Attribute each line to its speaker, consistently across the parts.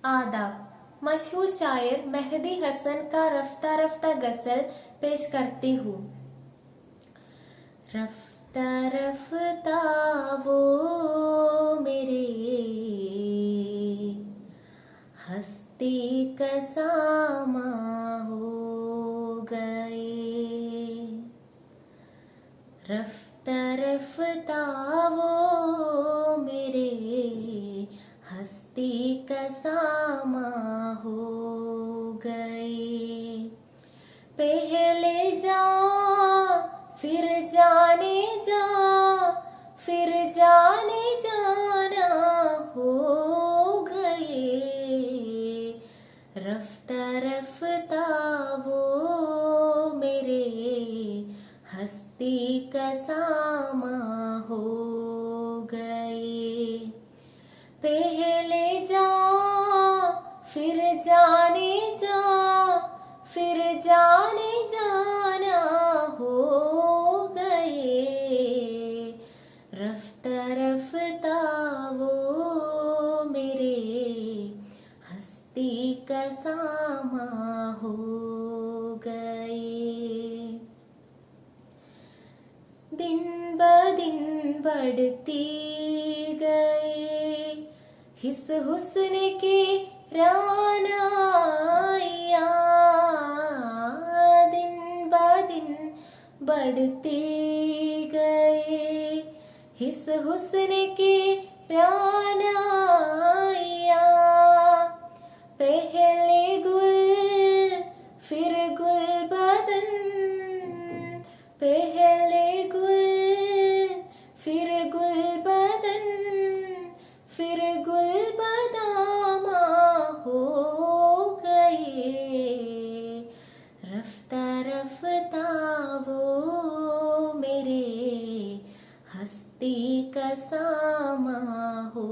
Speaker 1: आदाब। मशहूर शायर मेहदी हसन का रफ्ता रफ्ता गजल पेश करती हूँ। रफ्ता रफ्ता वो मेरे हस्ती का सामा हो गए। रफ्ता रफ्ता वो मेरे हस्ती का सामा हो गए। पहले जा फिर जाने जा, फिर जाने जाना हो गए। रफ्ता रफ्ता वो मेरे हस्ती का सामा हो गए। पहले जा फिर जाने जा, फिर जाने जाना हो गए। रफ्ता रफ्ता वो मेरे हस्ती का सामा हो गए। दिन ब दिन बढ़ती गए हिस हुस्न के रानाइया। दिन ब दिन बढ़ती गए हिस हुस्न के रानाइया। पहले गुल फिर गुल बदन, पहले गुल फिर गुल बदन, फिर गुल बदामा हो गए। रफ्ता रफ्ता वो मेरे हस्ती का सामा हो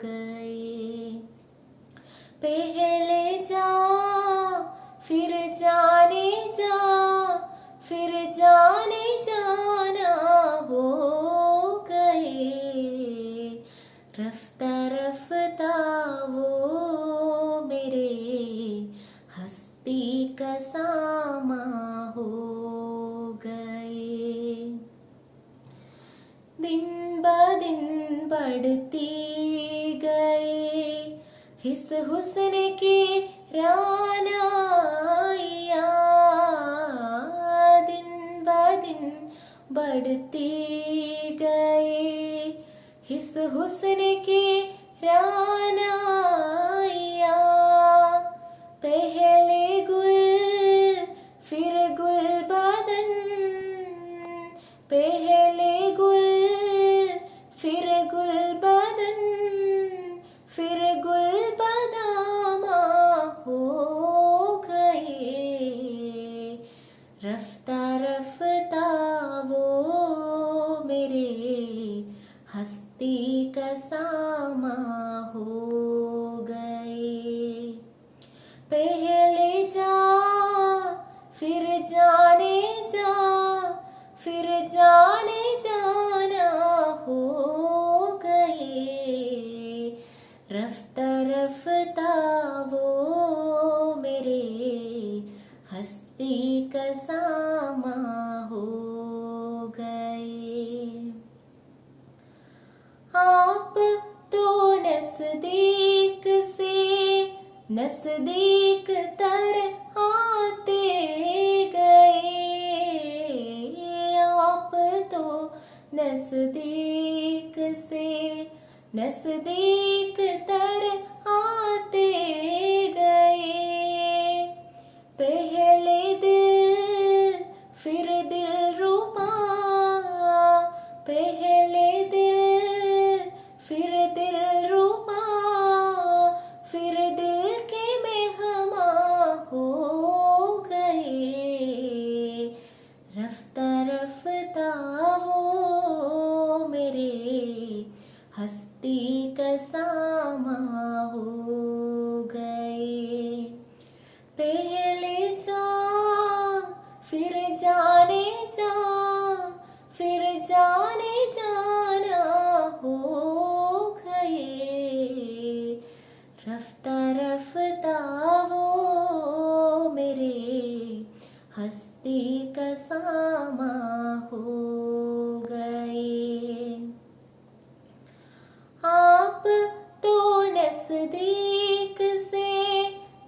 Speaker 1: गए। पहले जा फिर जाने जा, फिर जाने जाना हो गए। रफ्ता रफ्ता वो मेरे हस्ती का सामा हो गए। दिन ब दिन बढ़ती गए हिस हुस्न के रानाइया। दिन ब दिन बढ़ती गए हिस हुस्न के रानाइया। पहले गुल फिर गुल बदन, पहले गुल फिर गुल बदन, फिर गुल बदामा हो गए। रफ्ता रफ्ता वो मेरे हस्ती का सामा हो गए। पहले जा फिर जाने जा, फिर जाने जाना हो गए। रफ्ता रफ्ता वो मेरे हस्ती का सामा हो गए। आप तो नजदीक से नजदीक तर आते गए। आप तो नजदीक से नजदीक तर आते गए। पहले दिल फिर दिल रुबा, पहले दिल फिर दिल रुबा, फिर दिल के मेहमां हो गए। रफ्ता रफ्ता वो मेरे हस्ती का रफ्ता रफ्ता वो मेरे हस्ती का सामा हो गए। आप तो नजदीक से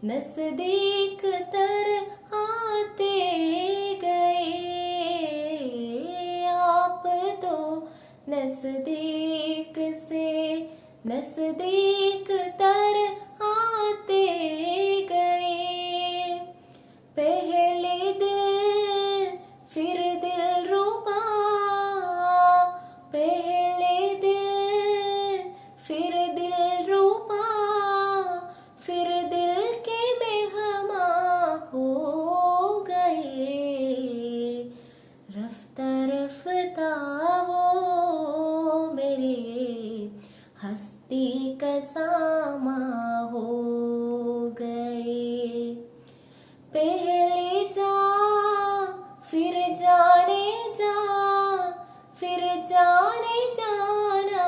Speaker 1: नजदीक तर आते गए। आप तो नजदीक से नजदीक तर आते गए। पहले दिल फिर दिल रुबा, पहले दिल फिर दिल रुबा, फिर दिल के मेहमान हो गए। रफ्ता रफ्ता वो मेरे हस्ती का सामा हो गए। पहले जा फिर जाने जा, फिर जाने जाना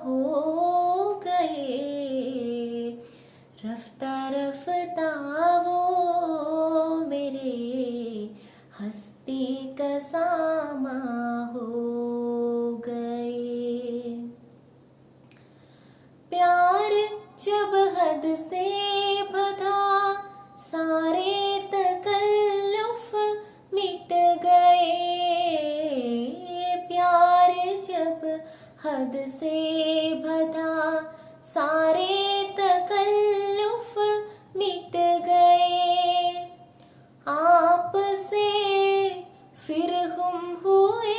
Speaker 1: हो गए। रफ्ता रफ्ता वो मेरे हस्ती का सामा हो गए। प्यार जब हद से बढ़ा सारे तकल्लुफ मिट गए। प्यार जब हद से बढ़ा सारे तकल्लुफ मिट गए। आपसे फिर हम हुए,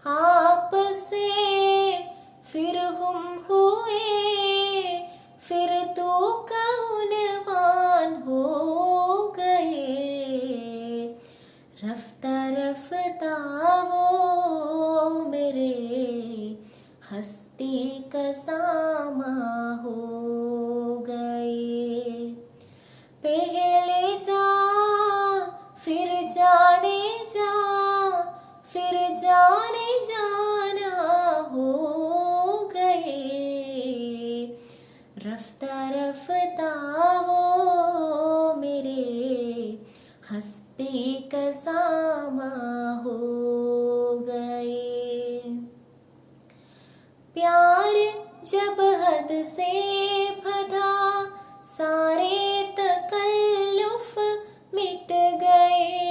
Speaker 1: आपसे फिर हम हुए, फिर तो कौनवान हो गए। रफ्ता रफ्ता वो मेरे हस्ती का सामा हो गए। पहले जा फिर जाने जा, फिर जाने जाना हो गए। रफ्ता रफ्ता वो मेरे हस्ती का सामा हो गए। प्यार जब हद से बढ़ा सारे तकल्लुफ मिट गए।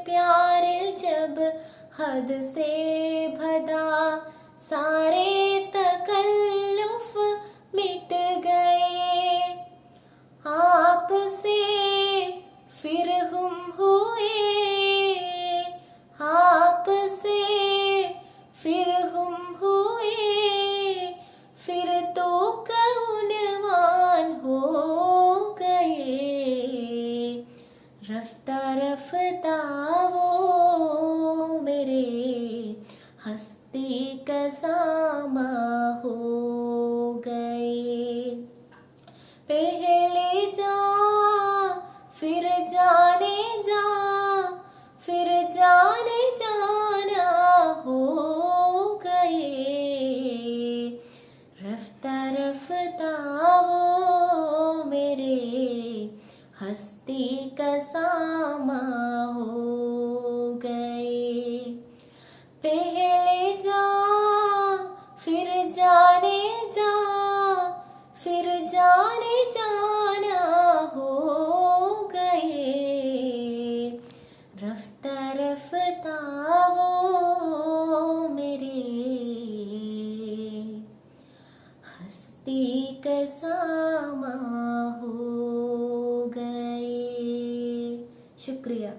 Speaker 1: प्यार जब हद से बढ़ा सारे तकल्लुफ मिट गए। आपसे फिर हम हुए, आपसे फिर हम हुए, फिर तो कौनवान हो गए। रफ्ता रफ्ता वो मेरे हस्ती का सामा हो गए। पहले जा फिर जाने जा, फिर जाने जाना हो गए। रफ्ता रफ्ता वो मेरे हस्ती का सामा हो गए। पहले जा फिर जाने जा, फिर जाने जाना हो गए। रफ्ता रफ्ता वो मेरे हस्ती का सामा हो गए। शुक्रिया।